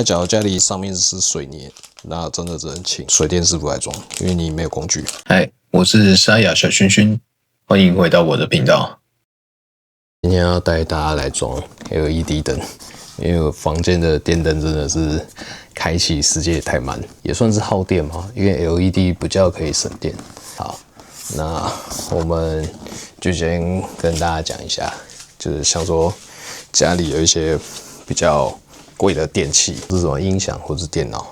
假如家裡上面是水泥，那真的只能請水電師傅來裝，因為你沒有工具。嗨，我是沙啞小薰薰，歡迎回到我的頻道。今天要帶大家來裝 LED 燈，因為我房間的電燈真的是開啟時間也太慢，也算是耗電嘛，因為 LED 比較可以省電。好，那我們就先跟大家講一下，就是像說家裡有一些比較貴的電器，是什麼音響或是電腦，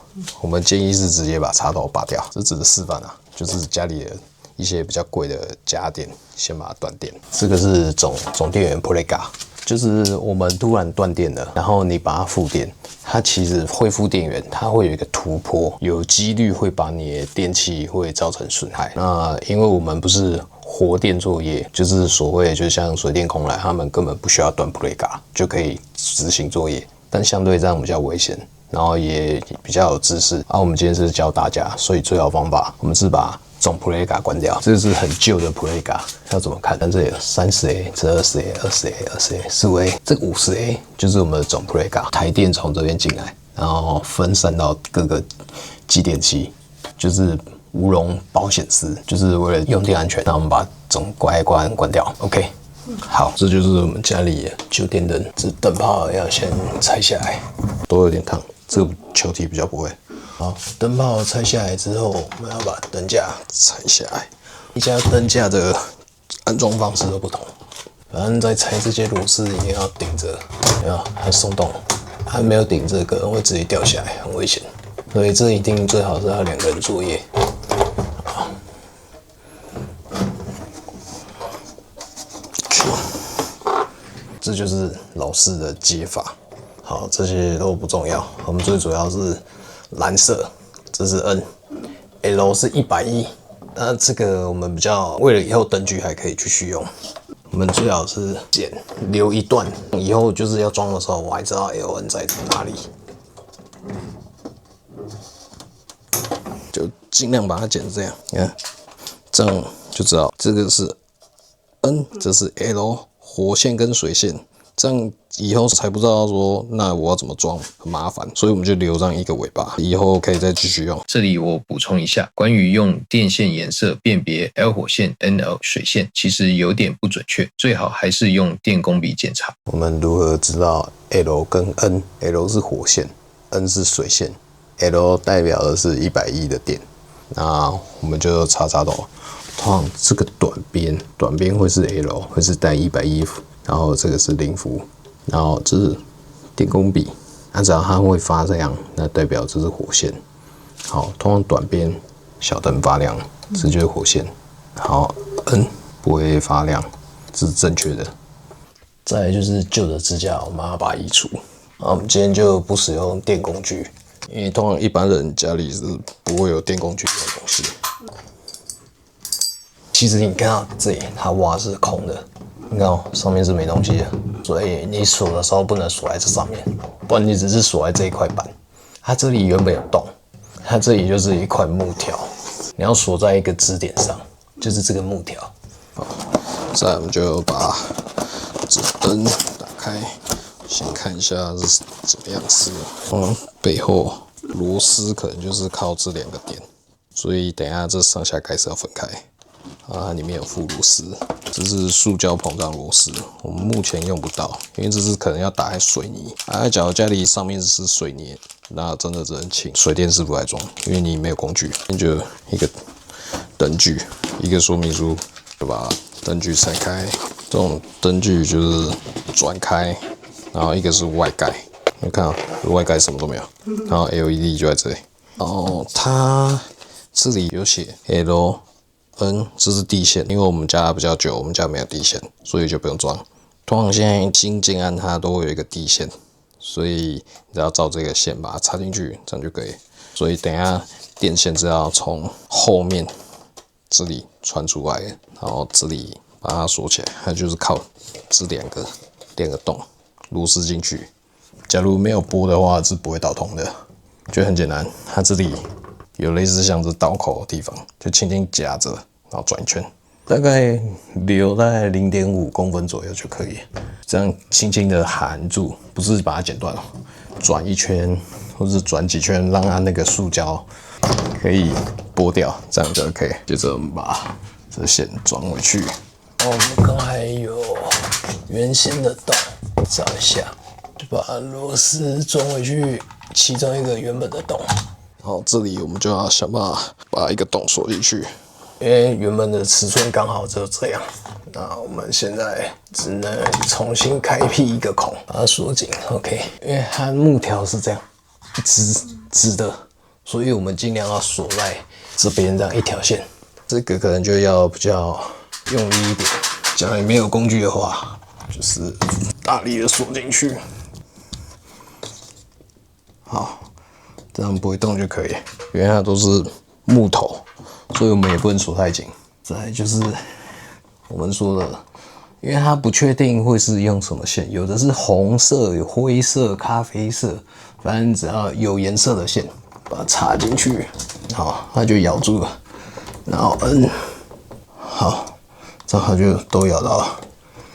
我們建議是直接把插頭拔掉。這只是示範啊，就是家裡的一些比較貴的家電，先把它斷電。這個是總電源 Plega， 就是我們突然斷電了，然後你把它復電，它其實恢復電源，它會有一個突破，有幾率會把你的電器會造成損害。那因為我們不是活電作業，就是所謂就像水電工来，他們根本不需要斷 Plega 就可以執行作業。但相对這樣比較危險，然後也比較有知識。我們今天是教大家，所以最好方法，我們是把總 Plega 關掉。這是很舊的 Plega，要怎麼看？但這裡有30A、這 20A、20A、20A、15A，這個50A 就是我們的總 Plega。台電從這邊進來，然後分散到各個繼電器，就是無容保險絲，就是為了用電安全。那我們把總開關關掉 ，OK。好，這就是我們家裡的舊電燈，這燈泡要先拆下來，都有點燙，這個球體比較不會。好，燈泡拆下來之後，我們要把燈架拆下來。一家燈架的安裝方式都不同，反正在拆這些螺絲一定要頂着，有没有？還鬆動，還沒有頂着，可能會直接掉下來，很危險。所以這一定最好是要2個人作業。這就是老式的接法。好，這些都不重要，我们最主要是藍色，這是 N，L 是110。那這個我們比較為了以後燈具還可以繼續用，我們最好是留一段，以後就是要裝的時候，我還知道 LN 在哪裡，就盡量把它剪這樣，你看，這樣就知道這個是 N， 這是 L。火線跟水線，這樣以後才不知道說，那我要怎麼裝，很麻煩，所以我們就留這樣一個尾巴，以後可以再繼續用。這裡我補充一下，關於用電線顏色辨別 L 火線、NL 水線，其實有點不準確，最好還是用電工筆檢查。我們如何知道 L 跟 N？L 是火線 ，N 是水線 ，L 代表的是110的電，那我們就插頭。通常這個短邊會是 L， 會是帶110伏，然後這個是0伏，然後這是電工筆，那只要它會發這樣，那代表這是火線。好，通常短邊小燈發亮，這就是火線。好 ，N 不會發亮，這是正確的。再來就是舊的支架，我們要把它移除。我們今天就不使用電工具，因為通常一般人家裡是不會有電工具這種東西。其實你看到這裡，它挖是空的，你看哦，上面是沒東西的，所以你鎖的時候不能鎖在這上面，不然你只是鎖在這一塊板。它這裡原本有洞，它這裡就是一塊木條，你要鎖在一個支點上，就是這個木條。好，再來我們就把這燈打開，先看一下是怎麼樣子。背後螺絲可能就是靠這2個點，所以等一下這上下蓋是要分開。它裡面有附螺絲，這是塑膠膨脹螺絲，我們目前用不到，因為這是可能要打在水泥。假如家裡上面是水泥，那真的只能請水電師傅來裝，因為你沒有工具。就一個燈具，一個說明書，就把燈具拆開。這種燈具就是轉開，然後一個是外蓋，你看啊，外蓋什麼都沒有，然後 LED 就在這裡。然後它這裡有寫 L。N 這是地線，因為我們家比較久，我們家沒有地線，所以就不用裝。通常現在新建案它都會有一個地線，所以你只要照這個線把它插進去，這樣就可以。所以等一下電線是要從後面這裡傳出來，然後這裡把它鎖起來，它就是靠這兩個洞螺絲進去。假如沒有撥的話是不會導通的，就很簡單，它這裡有類似像是刀口的地方，就輕輕夾着。然後轉一圈，大概留大概0.5公分左右就可以。這樣輕輕的含住，不是把它剪斷了，轉一圈，或者轉幾圈，讓它那個塑膠可以剝掉，這樣就 OK。接着我們把這線裝回去。我們剛才有圓形的洞，找一下，就把螺絲裝回去其中一個原本的洞。然後這裡我們就要想辦法把一個洞鎖進去，因為原本的尺寸剛好只有這樣。那我們現在只能重新開闢一個孔，把它鎖緊。OK， 因為它木條是這樣直的，所以我們盡量要鎖在這邊這樣一條線。這個可能就要比較用力一點。假如你沒有工具的話，就是大力的鎖進去。好，這樣不會動就可以。因為它都是木頭，所以我們也不能鎖太緊。再來就是我們說的，因為它不確定會是用什麼線，有的是紅色、有灰色、咖啡色，反正只要有顏色的線，把它插進去，好，它就咬住了。然後好，這樣它就都咬到了。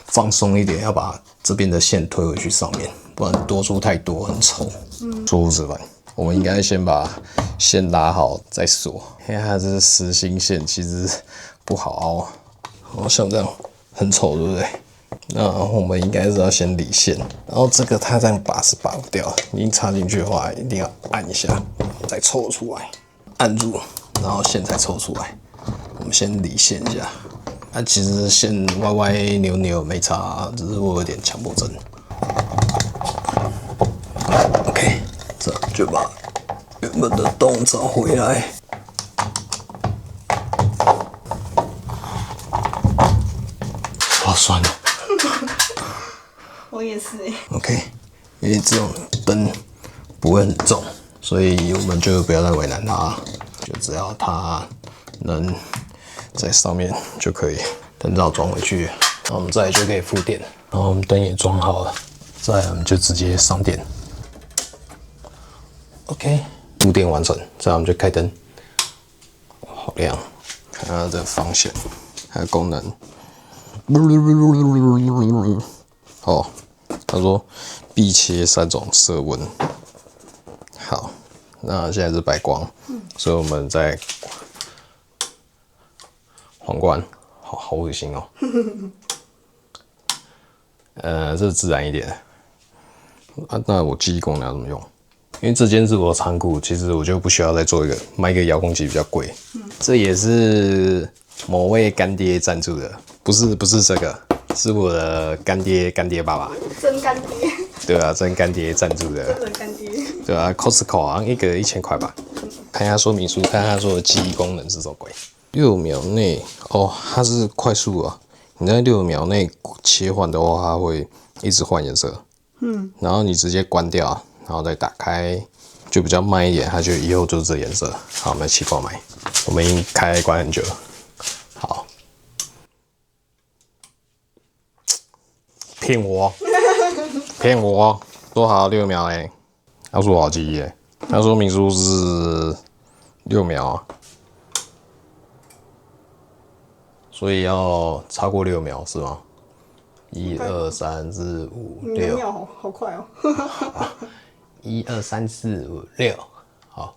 放鬆一點，要把這邊的線推回去上面，不然多出太多很醜。錯誤示範，我們應該先把線拉好再鎖，因為它這是實心線，其實不好凹。好像這樣很醜，對不對？那我們應該是要先理線，然後這個它這樣拔是拔不掉，你插進去的話一定要按一下，再抽出來，按住，然後線才抽出來。我們先理線一下，其實線歪歪扭扭沒差，只是我有點強迫症。OK， 這樣就把原本的洞找回來。好酸哦！我也是哎。OK， 因為這種燈不會很重，所以我們就不要再為難它，就只要它能在上面就可以。燈罩裝回去，然後我們再來就可以附電，然後我們燈也裝好了，再來我們就直接上電。OK， 附電完成，再來我們就開燈。好亮，看它的方向還有功能。哦，他說必切3種色溫。好，那現在是白光，所以我們在皇冠，好惡心哦。這自然一點啊。那我記憶功能要怎麼用？因為這間是我的倉庫，其實我就不需要再做買一個遙控器比較貴。這也是某位乾爹贊助的，不是這個，是我的乾爹爸爸。真乾爹。對啊，真乾爹贊助的。真的乾爹。对啊 ，Costco 好像一個1000塊吧。看一下說明書，看他說的記憶功能是什麼鬼。6秒內哦，它是快速啊。你在6秒內切換的話，它會一直換顏色。然後你直接關掉，然後再打開，就比較慢一點，它就以後就是這顏色。好，我們起購買。我們已經開關很久了。好。騙我！騙我！說好6秒哎，他說好記憶哎，他說明書是6秒啊，所以要超過6秒是嗎？1、2、3、4、5、6。秒好快哦。1、2、3、4、5、6，好。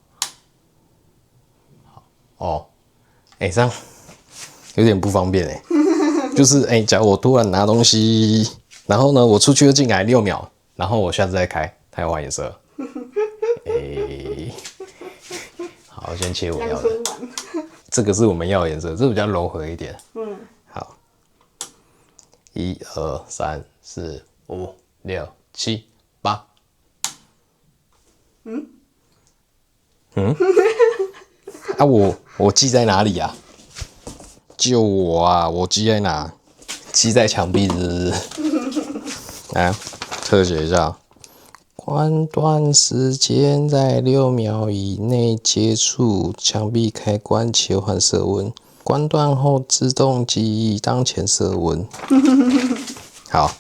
好哦，哎，這樣有點不方便哎，就是哎，假如我突然拿東西。然後呢，我出去又進來6秒，然後我下次再開，它要換顏色。好，先切我要的。這個是我們要的顏色，這比較柔和一點。好。1、2、3、4、5、6、7、8。啊，我记在哪裡啊？救我啊！我记在哪？記在牆壁是不是？來，特寫一下。關斷時間在6秒以內接觸牆壁開關切換色溫，關斷後自動記憶當前色溫。好。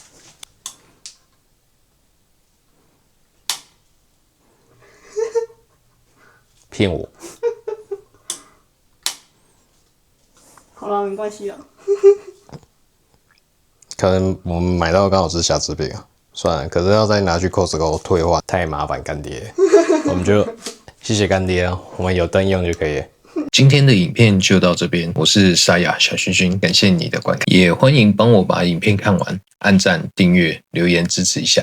騙我。好了，沒關係了。可能我們買到剛好是瑕疵品啊，算了，可是要再拿去 Costco 退換太麻煩乾爹了，我們就謝謝乾爹啊，我們有燈用就可以了。今天的影片就到這邊，我是沙啞小薰薰，感謝你的觀看，也歡迎幫我把影片看完，按讚、訂閱、留言支持一下。